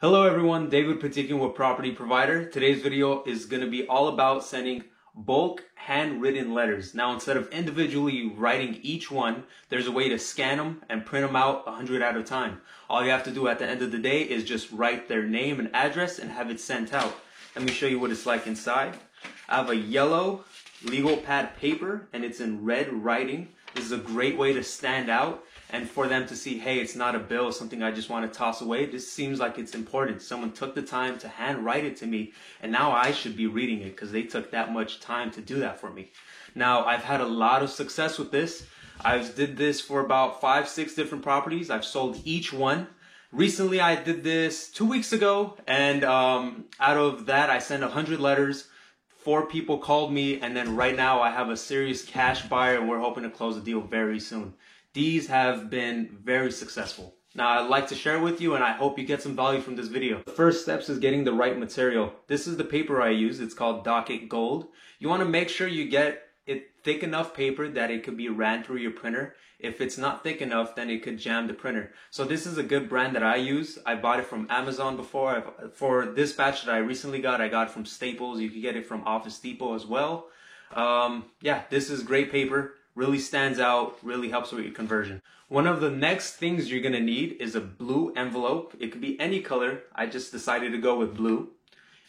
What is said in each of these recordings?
Hello everyone, David Patikian with Property Provider. Today's video is going to be all about sending bulk handwritten letters. Now instead of individually writing each one, there's a way to scan them and print them out 100 at a time. All you have to do at the end of the day is just write their name and address and have it sent out. Let me show you what it's like inside. I have a yellow legal pad paper and it's in red writing. This is a great way to stand out and for them to see, hey, it's not a bill, something I just want to toss away. This seems like it's important. Someone took the time to hand write it to me, and now I should be reading it because they took that much time to do that for me. Now, I've had a lot of success with this. I did this for about 5-6 different properties. I've sold each one. Recently, I did this 2 weeks ago, and out of that, I sent 100 letters. 4 people called me, and then right now I have a serious cash buyer, and we're hoping to close the deal very soon. These have been very successful. Now, I'd like to share with you, and I hope you get some value from this video. The first steps is getting the right material. This is the paper I use. It's called Docket Gold. You want to make sure you get it thick enough paper that it could be ran through your printer. If it's not thick enough, then it could jam the printer. So this is a good brand that I use. I bought it from Amazon before. For this batch that I recently got, I got it from Staples. You can get it from Office Depot as well. Yeah, this is great paper. Really stands out, really helps with your conversion. One of the next things you're gonna need is a blue envelope. It could be any color. I just decided to go with blue.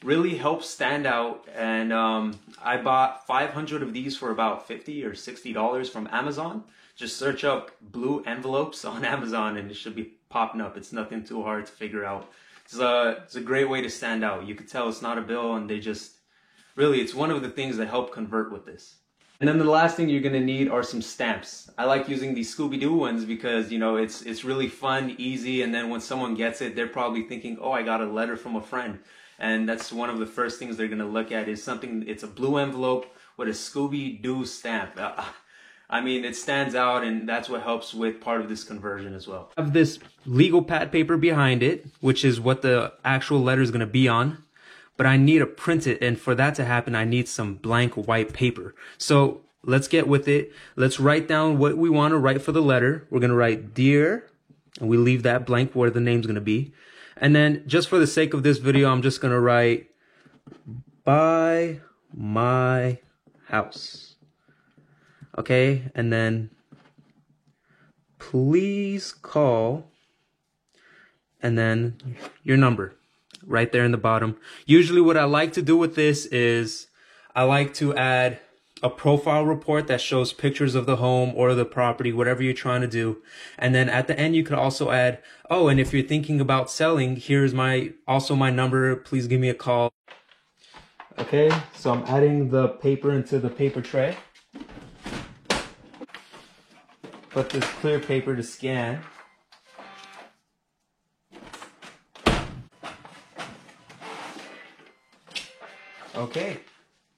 Really helps stand out, and I bought 500 of these for about $50 or $60 from Amazon. Just search up blue envelopes on Amazon and it should be popping up. It's nothing too hard to figure out. It's a great way to stand out. You could tell it's not a bill, and it's one of the things that help convert with this. And then the last thing you're gonna need are some stamps. I like using these Scooby-Doo ones because, you know, it's really fun, easy, and then when someone gets it, they're probably thinking, oh, I got a letter from a friend. And that's one of the first things they're gonna look at is something, it's a blue envelope with a Scooby-Doo stamp. I mean, it stands out, and that's what helps with part of this conversion as well. I have this legal pad paper behind it, which is what the actual letter is gonna be on. But I need to print it, and for that to happen, I need some blank white paper. So let's get with it. Let's write down what we want to write for the letter. We're going to write dear, and we leave that blank where the name's going to be. And then just for the sake of this video, I'm just going to write buy my house. Okay, and then please call, and then your number. Right there in the bottom. Usually what I like to do with this is I like to add a profile report that shows pictures of the home or the property, whatever you're trying to do. And then at the end, you could also add, oh, and if you're thinking about selling, here's also my number. Please give me a call. Okay, so I'm adding the paper into the paper tray. Put this clear paper to scan. Okay,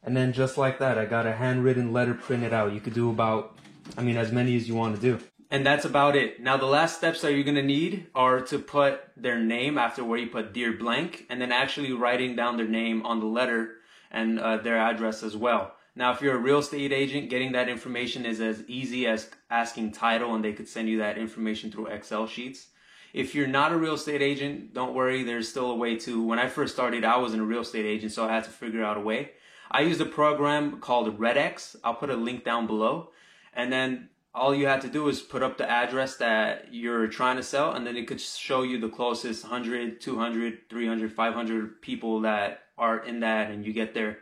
and then just like that, I got a handwritten letter printed out. You could do about, as many as you want to do. And that's about it. Now the last steps that you're going to need are to put their name after where you put dear blank, and then actually writing down their name on the letter and their address as well. Now if you're a real estate agent, getting that information is as easy as asking title, and they could send you that information through Excel sheets. If you're not a real estate agent, don't worry, there's still a way to. When I first started, I wasn't a real estate agent, so I had to figure out a way. I used a program called RedX. I'll put a link down below. And then all you have to do is put up the address that you're trying to sell, and then it could show you the closest 100, 200, 300, 500 people that are in that, and you get their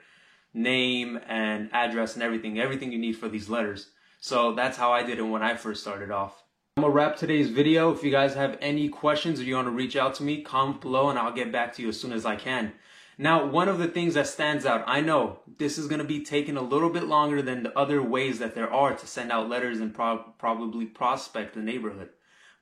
name and address and everything you need for these letters. So that's how I did it when I first started off. I'm gonna wrap today's video. If you guys have any questions or you want to reach out to me, comment below and I'll get back to you as soon as I can. Now, one of the things that stands out, I know this is going to be taking a little bit longer than the other ways that there are to send out letters and probably prospect the neighborhood.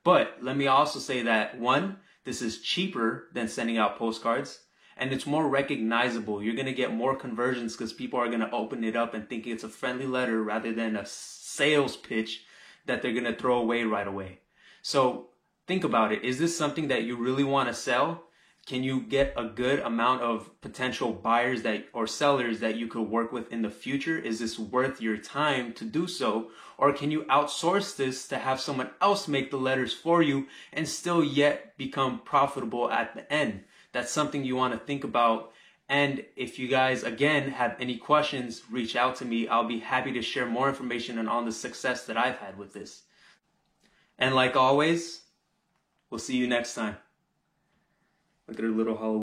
But let me also say that, one, this is cheaper than sending out postcards, and it's more recognizable. You're going to get more conversions because people are going to open it up and think it's a friendly letter rather than a sales pitch that they're going to throw away right away. So think about it. Is this something that you really want to sell? Can you get a good amount of potential buyers that or sellers that you could work with in the future? Is this worth your time to do so? Or can you outsource this to have someone else make the letters for you and still yet become profitable at the end? That's something you want to think about. And if you guys, again, have any questions, reach out to me. I'll be happy to share more information on the success that I've had with this. And like always, we'll see you next time. Look at her little Halloween.